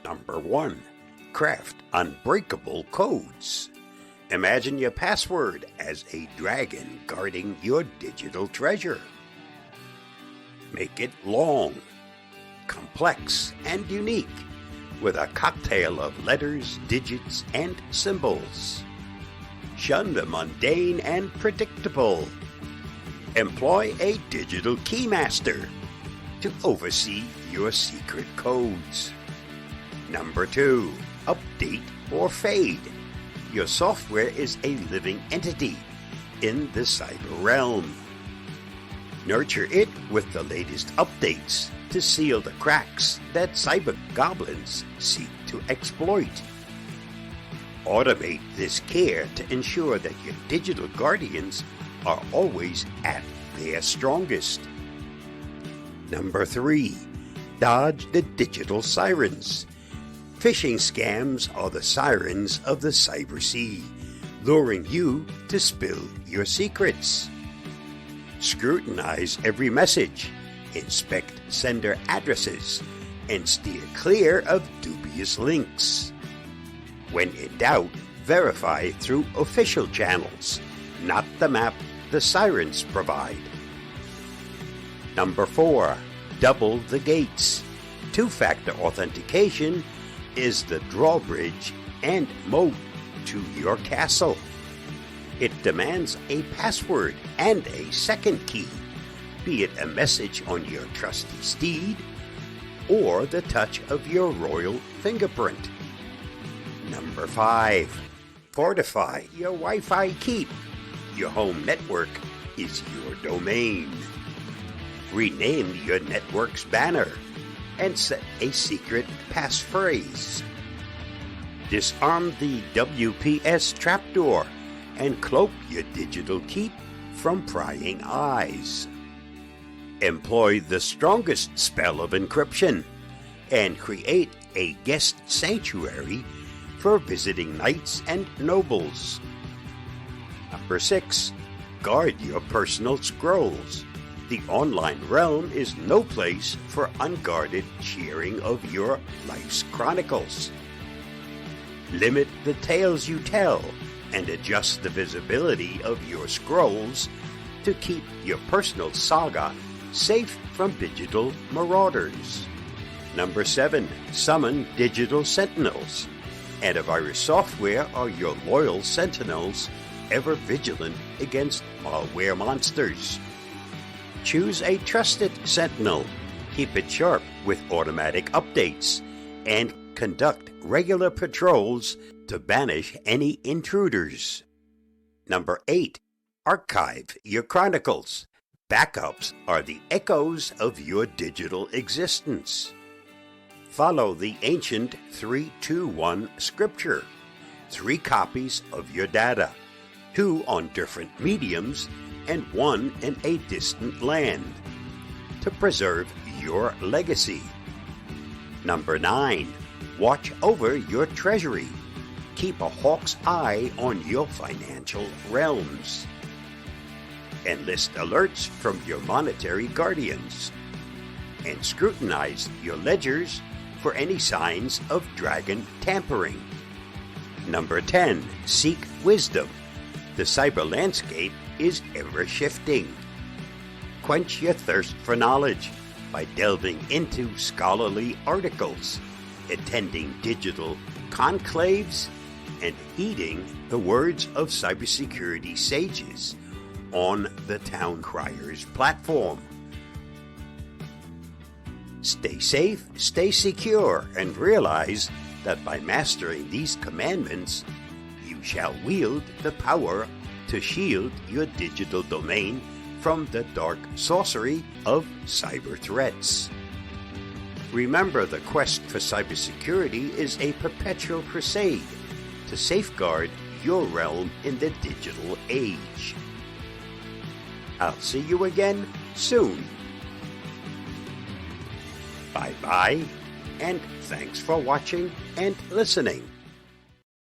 Number 1. Craft unbreakable codes. Imagine your password as a dragon guarding your digital treasure. Make it long, complex, and unique, with a cocktail of letters, digits, and symbols. Shun the mundane and predictable. Employ a digital keymaster to oversee your secret codes. Number 2. Update or fade. Your software is a living entity in the cyber realm. Nurture it with the latest updates to seal the cracks that cyber goblins seek to exploit. Automate this care to ensure that your digital guardians are always at their strongest. Number 3. Dodge the digital sirens. Phishing scams are the sirens of the cyber sea, luring you to spill your secrets. Scrutinize every message, inspect sender addresses, and steer clear of dubious links. When in doubt, verify through official channels, not the map the sirens provide. Number 4. Double the gates. Two-factor authentication is the drawbridge and moat to your castle. It demands a password and a second key, be it a message on your trusty steed or the touch of your royal fingerprint. Number 5. Fortify your Wi-Fi keep. Your home network is your domain. Rename your network's banner and set a secret passphrase. Disarm the WPS trapdoor and cloak your digital keep from prying eyes. Employ the strongest spell of encryption and create a guest sanctuary for visiting knights and nobles. Number 6. Guard your personal scrolls. The online realm is no place for unguarded sharing of your life's chronicles. Limit the tales you tell and adjust the visibility of your scrolls to keep your personal saga safe from digital marauders. Number 7. Summon digital sentinels. Antivirus software are your loyal sentinels, ever vigilant against malware monsters. Choose a trusted sentinel, keep it sharp with automatic updates, and conduct regular patrols to banish any intruders. Number 8. Archive your chronicles. Backups are the echoes of your digital existence. Follow the ancient 3-2-1 scripture. 3 copies of your data, 2 on different mediums, and 1 in a distant land, to preserve your legacy. Number 9. Watch over your treasury. Keep a hawk's eye on your financial realms. Enlist alerts from your monetary guardians. And scrutinize your ledgers for any signs of dragon tampering. Number 10. Seek wisdom. The cyber landscape is ever-shifting. Quench your thirst for knowledge by delving into scholarly articles, attending digital conclaves, and heeding the words of cybersecurity sages on the Town Criers platform. Stay safe, stay secure, and realize that by mastering these commandments, you shall wield the power to shield your digital domain from the dark sorcery of cyber threats. Remember, the quest for cybersecurity is a perpetual crusade to safeguard your realm in the digital age. I'll see you again soon. Bye-bye, and thanks for watching and listening.